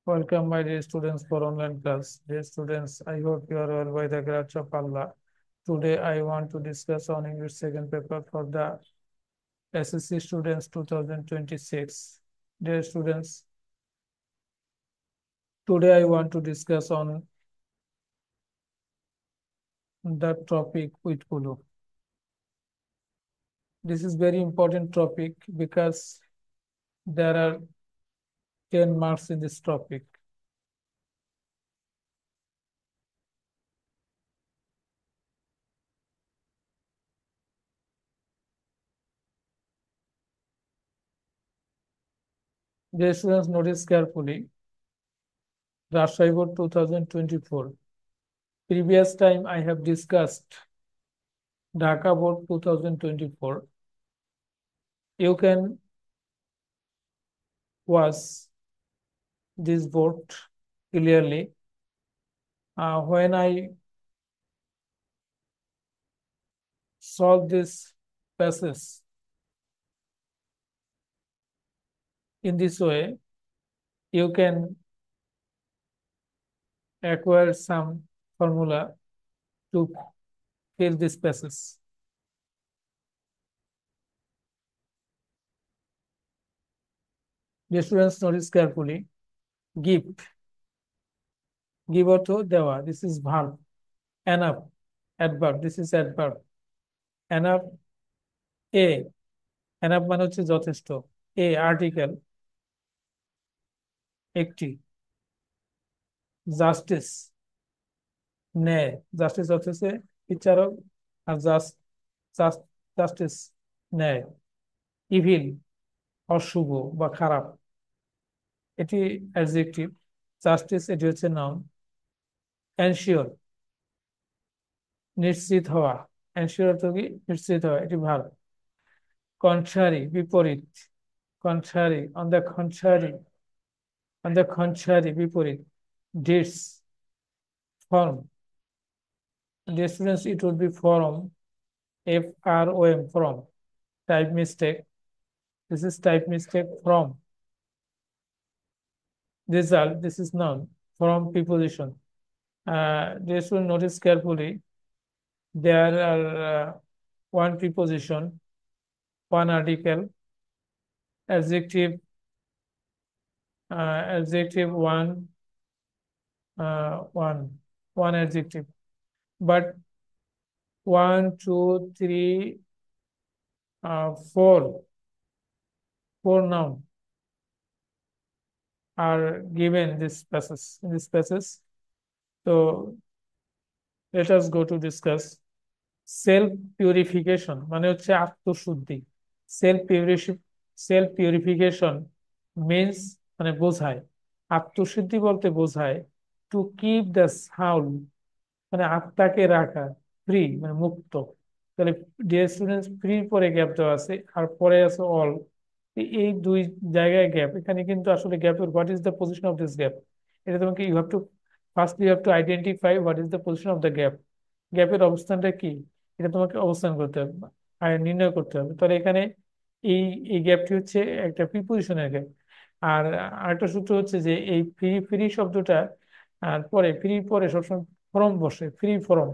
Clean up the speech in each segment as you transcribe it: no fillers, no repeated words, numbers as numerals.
Welcome, my dear students, for online class. Dear students, I hope you are well by the grace of Allah. Today, I want to discuss on English second paper for the SSC students 2026. Dear students, today I want to discuss on the topic with Kulu. This is very important topic because there are 10 marks in this topic. Dear students, notice carefully. Rajshahi Board 2024. Previous time I have discussed Dhaka Board 2024. You can watch this board clearly. When I solve this passage in this way, you can acquire some formula to fill this passage. The students notice carefully. Gift. Give অর্থ দেওয়া. This is verb. Enough. Adverb. This is adverb. Enough. A. Enough মানে হচ্ছে যথেষ্ট. A. Article. একটি. Justice. ন্যায়. Justice হচ্ছে বিচারক আর justice ন্যায়. ইভিল অশুভ বা খারাপ, এটি অ্যাডজেক্টিভ. জাস্টিস এটি হচ্ছে নাউন. এনশিওর নিশ্চিত হওয়া. এনশিওর অর্থ কি? নিশ্চিত হওয়া, এটি ভার্ব. কন্ট্রারি বিপরীত. কন্ট্রারি, অন দ্য কন্ট্রারি বিপরীত. Deeds form. Dear students, it would be from. FROM, from. Type mistake. This is type mistake. From. Result, this is noun. From preposition. Dear students, notice carefully. There are one preposition, one article, adjective, adjective one adjective. But 1, 2, 3, 4 noun are given in this passage. So let us go to discuss. Self purification মানে হচ্ছে আত্মশুদ্ধি. Self purification means মানে বোঝায়, আত্মশুদ্ধি বলতে বোঝায় to keep the Saul মানে আত্মাকে রাখা, ফ্রি মানে মুক্ত. তাহলে ডিয়ার স্টুডেন্টস, ফ্রি পরে গ্যাপ দেওয়া আছে আর পরে আছে অল. এই দুই জায়গায় গ্যাপ. এখানে কিন্তু আসলে গ্যাপের what is the position of this gap, এটা তোমাকে you have to identify what is the position of the gap. গ্যাপের অবস্থানটা কি, এটা তোমাকে অবস্থান করতে হবে আর নির্ণয় করতে হবে. তাহলে এখানে এই এই গ্যাপটি হচ্ছে একটা প্রিপোজিশনের গ্যাপ. আর আরেকটা সূত্র হচ্ছে যে এই ফ্রি ফ্রি শব্দটা আর পরে ফ্রি পরে সবসময় ফরম বসে, ফ্রি ফরম.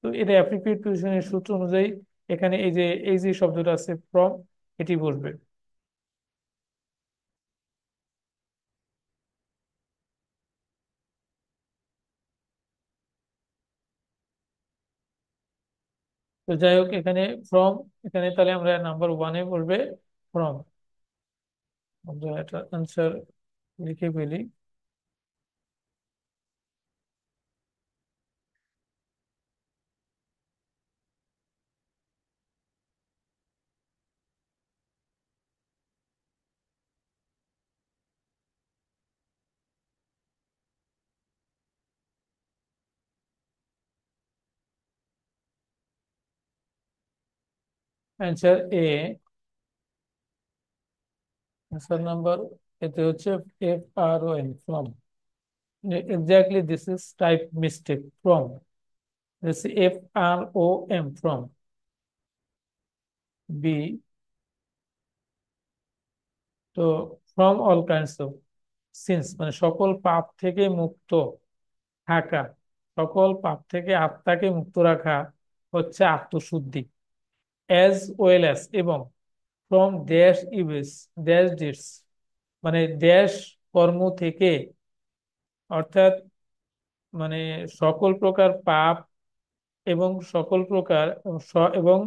তো এটা অ্যাপ্লিকেট পজিশনের সূত্র অনুযায়ী এখানে এই যে শব্দটা আছে ফ্রম, এটি বসবে. তো যাই হোক, এখানে ফ্রম, এখানে তাহলে আমরা নাম্বার ওয়ানে বলবে ফ্রম. আমরা একটা আনসার লিখে ফেলি. অ্যান্সার এ. অ্যান্সার নাম্বার এতে হচ্ছে FROM, from. Exactly, this is type mistake. From. This is FROM, from. B. So from all kinds of. Since মানে সকল পাপ থেকে মুক্ত থাকা, সকল পাপ থেকে আত্মাকে মুক্ত রাখা হচ্ছে আত্মশুদ্ধি। অ্যাজ ওয়েল অ্যাজ এবং from dash evils, dash deeds মানে ড্যাশ কর্ম থেকে, অর্থাৎ মানে সকল প্রকার পাপ এবং সকল প্রকার এবং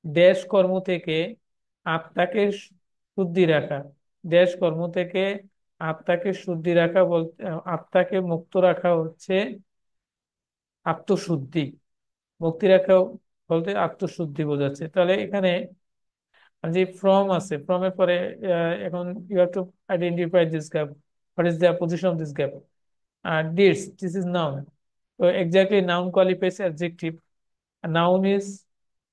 ড্যাশ কর্ম থেকে আত্মাকে শুদ্ধি রাখা। ড্যাশ কর্ম থেকে আত্মাকে শুদ্ধি রাখা বলতে, আত্মাকে মুক্ত রাখা হচ্ছে আত্মশুদ্ধি। মুক্তি রাখা বলতে আত্মশুদ্ধি বোঝাচ্ছে। তাহলে এখানে যে ফ্রম আছে, ফ্রম এর পরে এখন you have to identify this gap, what is the position of this gap. Deeds, this is noun, তো exactly noun qualifies adjective, noun is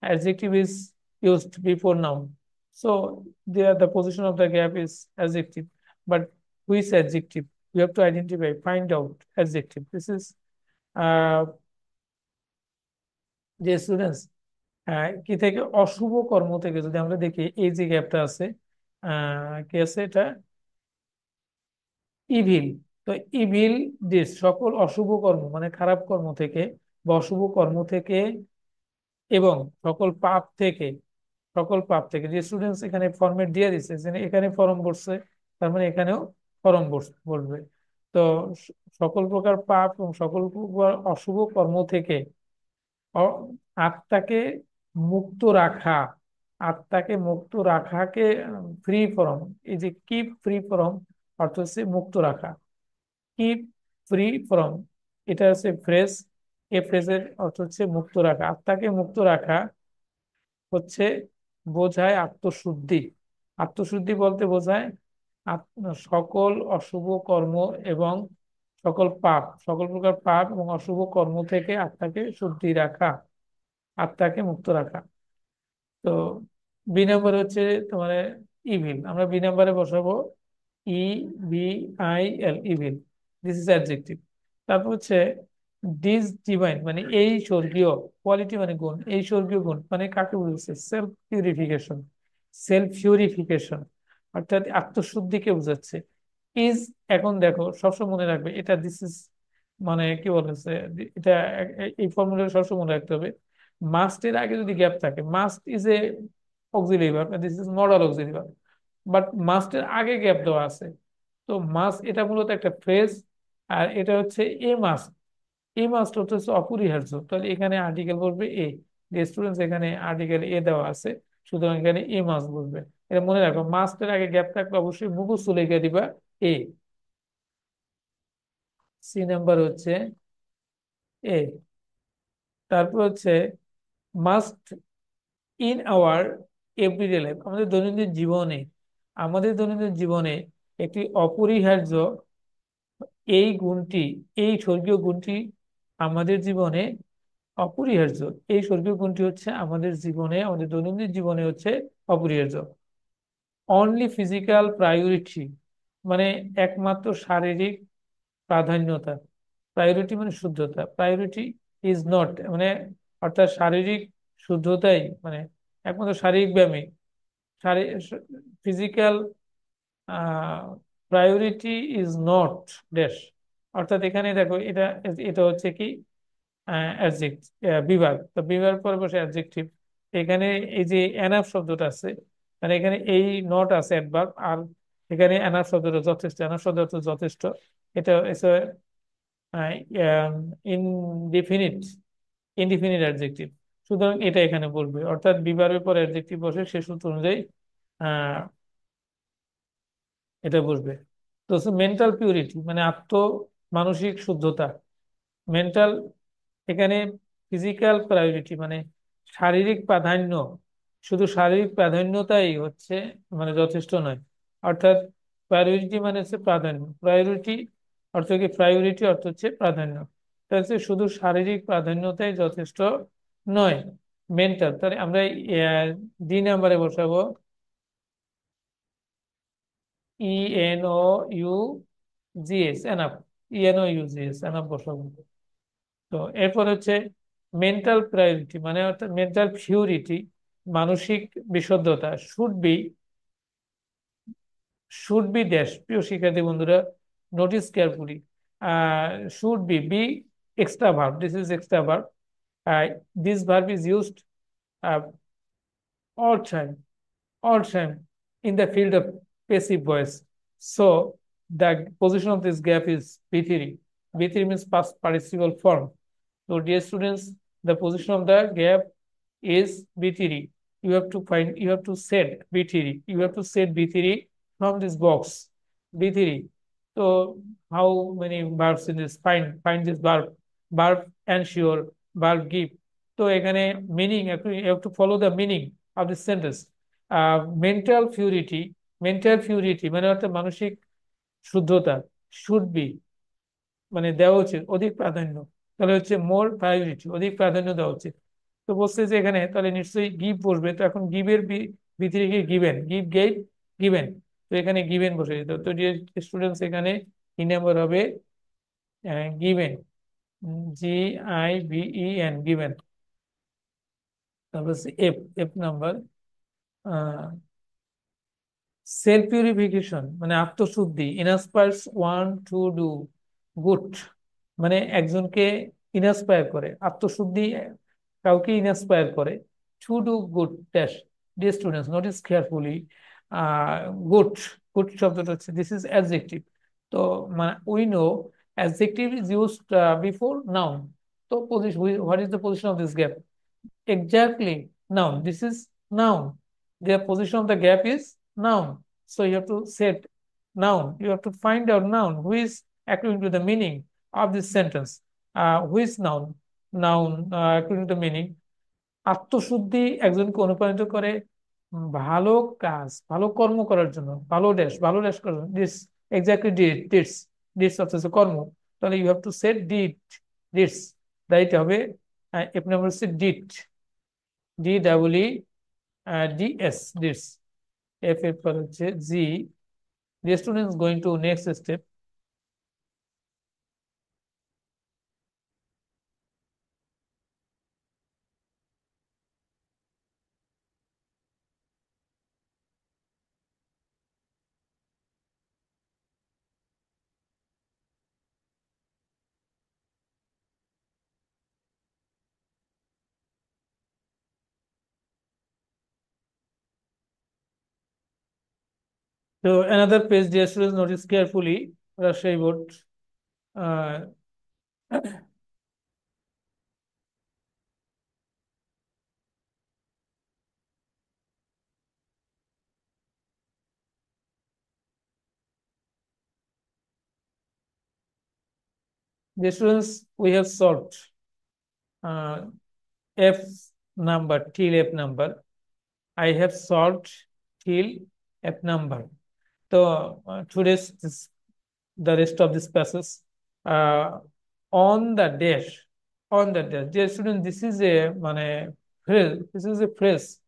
adjective is used before noun, so there the position of the gap is adjective, but which adjective you have to identify, find out adjective. This is uh, যে students কি থেকে অশুভ কর্ম থেকে যদি আমরা দেখি এই যে গ্যাপটা আছে, কি আছে এটা, ইভিল। তো ইভিল ডিস সকল অশুভ কর্ম মানে খারাপ কর্ম থেকে বা অশুভ কর্ম থেকে এবং সকল পাপ থেকে, সকল পাপ থেকে। যে স্টুডেন্টস এখানে ফরম্যাট দিয়ে দিচ্ছে যে এখানে ফরম বসছে, তার মানে এখানেও ফরম বসবে। তো সকল প্রকার পাপ এবং সকল প্রকার অশুভ কর্ম থেকে অ- আত্মাকে মুক্ত রাখা, আত্মাকে মুক্ত রাখাকে ফ্রি ফ্রম, এই যে কিপ ফ্রি ফ্রম অর্থ হচ্ছে মুক্ত রাখা। কিপ ফ্রি ফ্রম এটা হচ্ছে ফ্রেজ, এ ফ্রেজের অর্থ হচ্ছে মুক্ত রাখা। আত্মাকে মুক্ত রাখা হচ্ছে বোঝায় আত্মশুদ্ধি। আত্মশুদ্ধি বলতে বোঝায় সকল অশুভ কর্ম এবং সকল পাপ, সকল প্রকার পাপ এবং অশুভ কর্ম থেকে আত্মাকে শুদ্ধি রাখা, আত্মাকে মুক্ত রাখা। তো বি নাম্বার হচ্ছে তোমার ইভিল, আমরা বি নাম্বারে বসাবো E V I L, evil, this is adjective. তারপর হচ্ছে ডিজ ডিভাইন মানে এই স্বর্গীয়, কোয়ালিটি মানে গুণ, এই স্বর্গীয় গুণ মানে কাকে বলছে, সেলফ পিউরিফিকেশন, সেলফ পিউরিফিকেশন অর্থাৎ আত্মশুদ্ধিকে বোঝাচ্ছে। ইজ, এখন দেখো সবসময় মনে রাখবে এটা, দিস ইজ মানে কি বলেছে, এটা এই ফর্মুলা সবসময় মনে রাখতে হবে। মাস্ট এর আগে যদি গ্যাপ থাকে, must is a auxiliary verb, this is modal auxiliary verb, but must এর আগে গ্যাপ দেওয়া আছে। তো মাস্ট এটা মূলত একটা ফ্রেজ, আর এটা হচ্ছে এ মাস্ট, এ মাস্ট হচ্ছে অপরিহার্য, তাহলে এখানে আর্টিকেল বলবে এ, যে স্টুডেন্টস এখানে আর্টিকেল এ দেওয়া আছে, সুতরাং এখানে এ মাস্ট বলবে। এটা মনে রাখো, মাস্টের আগে গ্যাপ থাকলে অবশ্যই মুখস্থ লিখে দিবা এ। সি নাম্বার হচ্ছে এ। তারপর হচ্ছে must in our everyday life, আমাদের দৈনন্দিন জীবনে, আমাদের দৈনন্দিন জীবনে একটি অপরিহার্য এই গুণটি, এই স্বর্গীয় গুণটি আমাদের জীবনে অপরিহার্য। এই স্বর্গীয় গুণটি হচ্ছে আমাদের জীবনে, আমাদের দৈনন্দিন জীবনে হচ্ছে অপরিহার্য। অনলি ফিজিক্যাল প্রায়োরিটি মানে একমাত্র শারীরিক প্রাধান্যতা, প্রায়োরিটি মানে শুদ্ধতা, প্রায়োরিটি ইজ নট মানে অর্থাৎ শারীরিক শুদ্ধতাই মানে একমাত্র শারীরিক ব্যায়ামই, physical priority is not dash, অর্থাৎ এখানে দেখো এটা, এটা হচ্ছে কি অ্যাডজেক্ট, বিভাগ, তো বিভাগ পরে বসে অ্যাডজেক্টিভ। এখানে এই যে এনাফ শব্দটা আছে, মানে এখানে এই নট আছে অ্যাডভার্ব, আর এখানে এনাফ শব্দটা যথেষ্ট, এনাফ শব্দ অর্থ যথেষ্ট। এটা ইনডিফিনিট, ইনডিফিনিট অ্যাডজেক্টিভ, সুতরাং এটা এখানে বলবে, অর্থাৎ বিভাগের পর অ্যাডজেক্টিভ বসে সে সূত্র অনুযায়ী আহ এটা বসবে। তো মেন্টাল পিউরিটি মানে মানসিক শুদ্ধতা, মেন্টাল, এখানে ফিজিক্যাল প্রায়োরিটি মানে শারীরিক প্রাধান্য, শুধু শারীরিক প্রাধান্যতাই হচ্ছে মানে যথেষ্ট নয়, অর্থাৎ প্রায়োরিটি মানে হচ্ছে প্রাধান্য, প্রায়োরিটি অর্থ কি, প্রায়োরিটি অর্থ হচ্ছে প্রাধান্য, তাহলে হচ্ছে শুধু শারীরিক প্রাধান্যতাই যথেষ্ট নয়, মেন্টাল। তাহলে আমরা ডি নাম্বারে বসাবো ENOUGS, এনাফ, ENOUGS এনাফ বসাবো। তো এরপর হচ্ছে মেন্টাল প্রায়োরিটি মানে অর্থাৎ মেন্টাল পিউরিটি, মানসিক বিশুদ্ধতা, should be, should be dash, প্রিয় শিক্ষার্থী বন্ধুরা, notice carefully. Should be extra verb. This is extra verb. This verb is used uh, all time, all time in the field of passive voice. So the position of this gap is B3. B3 means past participle form. So dear students, the position of the gap is B3. You have to set B3. You have to set B3 from this box. B3. So how many verbs in this? Find this verb. Verb ensure, verb give. So এখানে meaning, you have to follow the meaning of this sentence. Mental purity, mental purity মানে অর্থাৎ মানসিক শুদ্ধতা, should be মানে দেওয়া উচিত অধিক প্রাধান্য, তাহলে হচ্ছে মোর প্রায়োরিটি, অধিক প্রাধান্য দেওয়া উচিত। তো বলছে যে এখানে তাহলে নিশ্চয়ই গিভ বসবে, তো এখন গিভের ভিতরে গিয়ে গিভেন, গিভ গেভ গিভেন, তো এখানে গিভেন বসে যেত। তো স্টুডেন্টস এখানে কি নাম্বার হবে? Given, GIVEN, given. তারপর F, F number self purification মানে আত্মশুদ্ধি, inspires one to do good, মানে একজনকে ইনস্পায়ার করে, আত্মশুদ্ধি কাউকে ইনস্পায়ার করে, to do good dash. Dear students notice carefully, good, good শব্দটা হচ্ছে দিস ইজ অ্যাডজেক্টিভ। তো মানে we know adjective is used before noun. তো position, what is the position of this gap? Exactly. Noun. This is noun. The position of the gap is noun. So you have to set noun. You have to find out noun. Who is according to the meaning of this sentence? Who is noun? Noun according to the meaning. আত্মশুদ্ধি একজনকে অনুপ্রাণিত করে ভালো কাজ, ভালো কর্ম করার জন্য, ভালো ড্যাশ করার জন্য। দিস এক্স্যাক্টলি ডিডস, ডিডস অর্থাৎ কর্ম। তাহলে you have to set deeds, right হবে। এফ নাম্বার হচ্ছে ডিড, DEEDS, ডিডস। এফ এর পর হচ্ছে জি। The students going to next step. So another page, dear students, notice carefully. Rajshahi board. Uh, dear students, we have solved uh, F number till F number. I have solved till F number. So the rest of this passage uh, on the dash, on the dash. Dear students, this is a phrase. This is a phrase.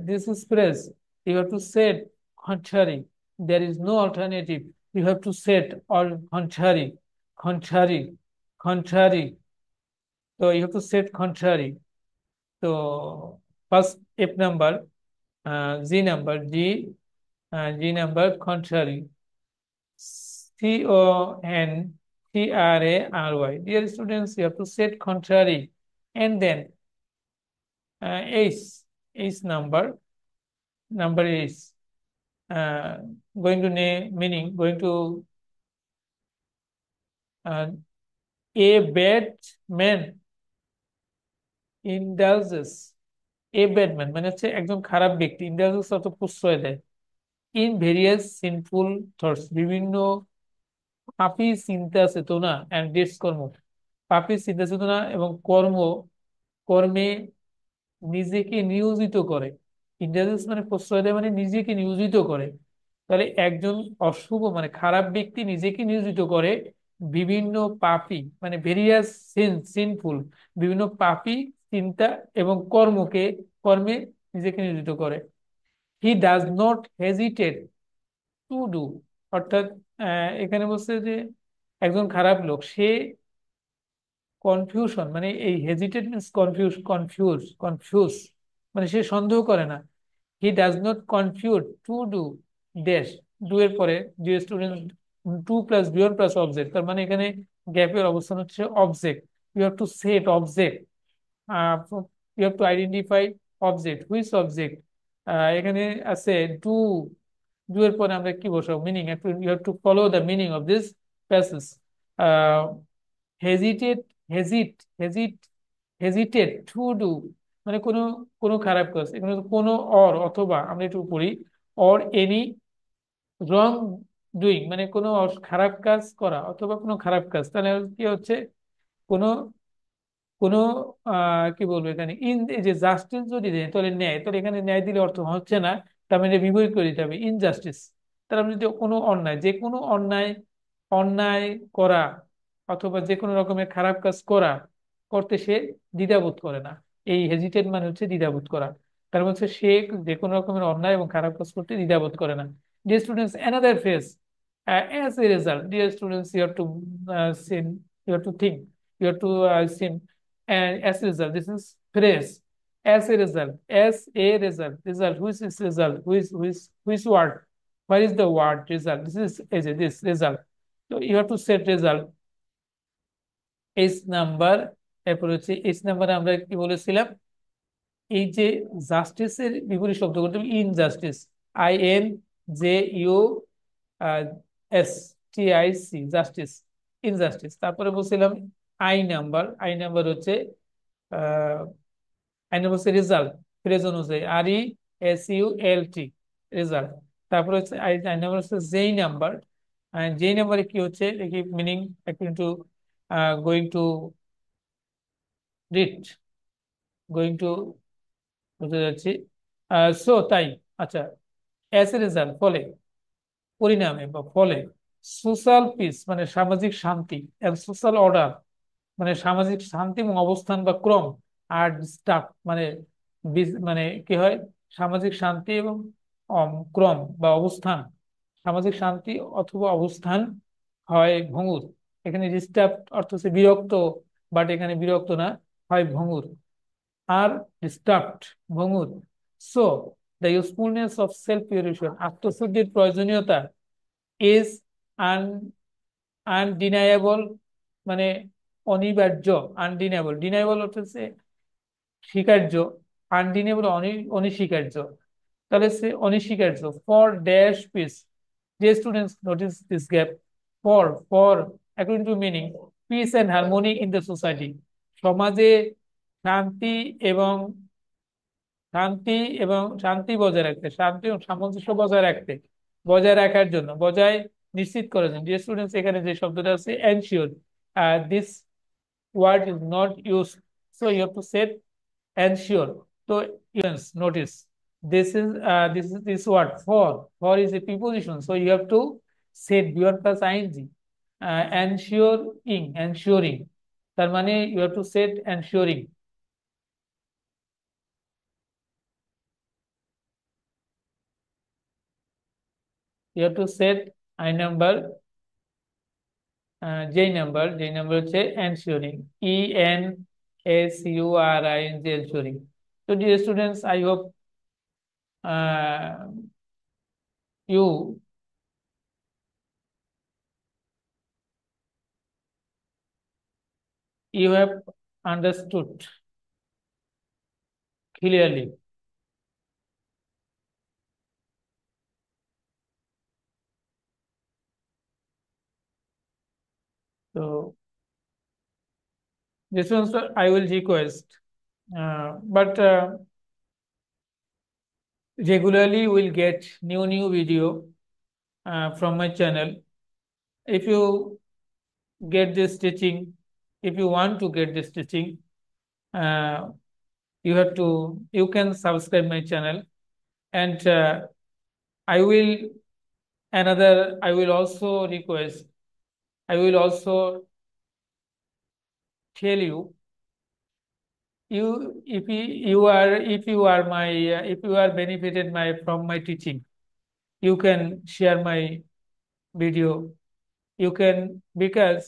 This is phrase. You have to set contrary. There is no alternative. You have to set or contrary, contrary, contrary. So you have to set contrary. So first F number, G number, G number contrary. CONTRARY. Dear students, you have to set contrary, and then H, H number, number is going to name meaning, going to a bad man indulges, a bad man মানে হচ্ছে একজন খারাপ ব্যক্তি, indulges অর্থ প্রশ্রয় দেয়, in various sinful thoughts, বিভিন্ন পাপী চিন্তা চেতনা and deeds কর্ম, পাপী চিন্তা চেতনা এবং কর্মে নিজেকে নিয়োজিত করে। ইন্টেলিজেন্স মানে প্রশ্রয় দেয়, মানে নিজেকে নিয়োজিত করে। তাহলে একজন অশুভ মানে খারাপ ব্যক্তি নিজেকে নিয়োজিত করে বিভিন্ন পাপী মানে ভেরিয়াস সিনফুল, বিভিন্ন পাপী চিন্তা এবং কর্মে নিজেকে নিয়োজিত করে। হি does not hesitate to do, অর্থাৎ এখানে বলছে যে একজন খারাপ লোক সে কনফিউশন মানে এই হেজিটেট মিনস কনফিউজ মানে সে সন্দেহ করে না। He does not confuse to do dash, do এর পরে যে student to plus beyond plus object, তার মানে এখানে গ্যাপের অবস্থান হচ্ছে object. You have to set object, you have to identify object, which object. এখানে আছে ডু, ডু এর পরে আমরা কি বসাবো, meaning. You have to follow the meaning of this passage. Hesitate, hesitate, hesitate, hesitate to do, মানে কোনো কোনো খারাপ কাজ। এখানে কোনো অর অথবা আমরা একটু পড়ি, অর এনি রং ডুইং, মানে কোনো খারাপ কাজ করা অথবা কোনো খারাপ কাজ। তাহলে কি হচ্ছে, কোনো কোনো কি বলবো এখানে ইন, এই যে জাস্টিস যদি দেয় তাহলে ন্যায়, তাহলে এখানে ন্যায় দিলে অর্থ হচ্ছে না, তার মানে বিপরীত করে দিতে হবে, ইনজাস্টিস। তার মানে যদি কোনো অন্যায়, যে কোনো অন্যায়, অন্যায় করা অথবা যে কোনো রকমের খারাপ কাজ করা, করতে সে দ্বিধাবোধ করে না। এই হেজিটেট মানে হচ্ছে দ্বিধাবোধ করা। তার মানে হচ্ছে সে যে কোনো রকমের অন্যায় এবং খারাপ কাজ করতে দ্বিধাবোধ করে না। Dear students, another phase, as a result, dear students, you have to sin, you have to think, you have to sin. And as a result, this is phrase. As a result, as a result, result, who is this result, who is word, what is the word result, this is this result. So you have to set result, S number. এরপর হচ্ছে S নাম্বারে আমরা কি বলেছিলাম, এই যে জাস্টিসের বিপরীত শব্দ করতে হবে ইনজাস্টিস, INJUSTIC, জাস্টিস, ইনজাস্টিস। তারপরে বলছিলাম আই নাম্বার, আই নাম্বার হচ্ছে আই নাম্বার হচ্ছে রেজাল্ট, ফ্রেজ অনুযায়ী, RESULT, রেজাল্ট। তারপরে হচ্ছে আই আই নাম্বার হচ্ছে যেই নাম্বার, যেই নাম্বারে কি হচ্ছে দেখি মিনিং, একটু going to read, going to, বুঝতে যাচ্ছি। সো তাই, আচ্ছা, অ্যাজ এ রেজাল্ট, ফলে, পরিণামে বা ফলে, সোশ্যাল পিস মানে সামাজিক শান্তি, এন্ড সোশ্যাল অর্ডার মানে সামাজিক শান্তি এবং অবস্থান বা ক্রম, আর স্টাফ মানে মানে কি হয়, সামাজিক শান্তি এবং ক্রম বা অবস্থান, সামাজিক শান্তি অথবা অবস্থান হয় ভঙ্গুর। এখানে ডিস্টার্ব অর্থ হচ্ছে বিরক্ত, বাট এখানে বিরক্ত না, হয় ভঙ্গুর, আর ডিস্টার্বড, ভঙ্গুর। So the usefulness of self purification, আত্মশুদ্ধির প্রয়োজনীয়তা, ইজ আন আনডিনায়েবল, মানে অনিবার্য, আনডিনায়েবল, ডিনায়েবল অর্থ হচ্ছে স্বীকার্য, আনডিনেবল অনস্বীকার্য, তাহলে সে অনস্বীকার্য। ফর ড্যাশ পিস, যে students notice this gap, for according to meaning, piece and harmony in the society, সমাজে শান্তি এবং শান্তি এবং শান্তি বজায় রাখতে, শান্তি এবং সামঞ্জস্য বজায় রাখতে, বজায় রাখার জন্য, বজায় নিশ্চিত করার জন্য। ডিয়ার স্টুডেন্টস, এখানে যে শব্দটা আছে ensure, this word is not use, so you have to set ensure. So yes, notice this word for is a preposition, so you have to set beyond plus ing, ensuring, তার মানে you have to set ensuring, you have to set I number, যেই number হচ্ছে ensuring, ENSURING, ensuring. So dear students, I hope uh, you you have understood clearly. So this one, sir, I will request, but regularly will get new video from my channel. If you get this teaching, if you want to get this teaching, uh, you can subscribe my channel, and I will also request, I will also tell you, if you are my if you are benefited my from my teaching, you can share my video, you can, because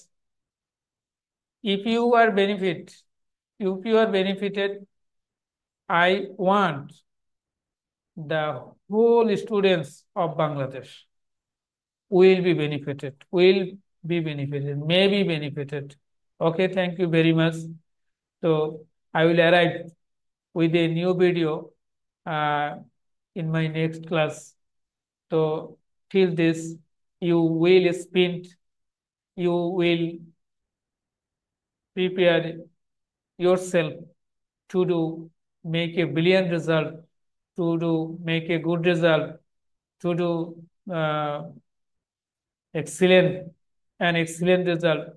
if you are benefit if you are benefited, I want the whole students of Bangladesh, will be benefited, will be benefited, may be benefited. Okay, thank you very much. So I will arrive with a new video uh, in my next class. So till this, you will spend, you will prepare yourself to do make a brilliant result, to do make a good result, to do excellent an excellent result.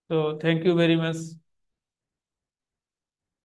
So thank you very much.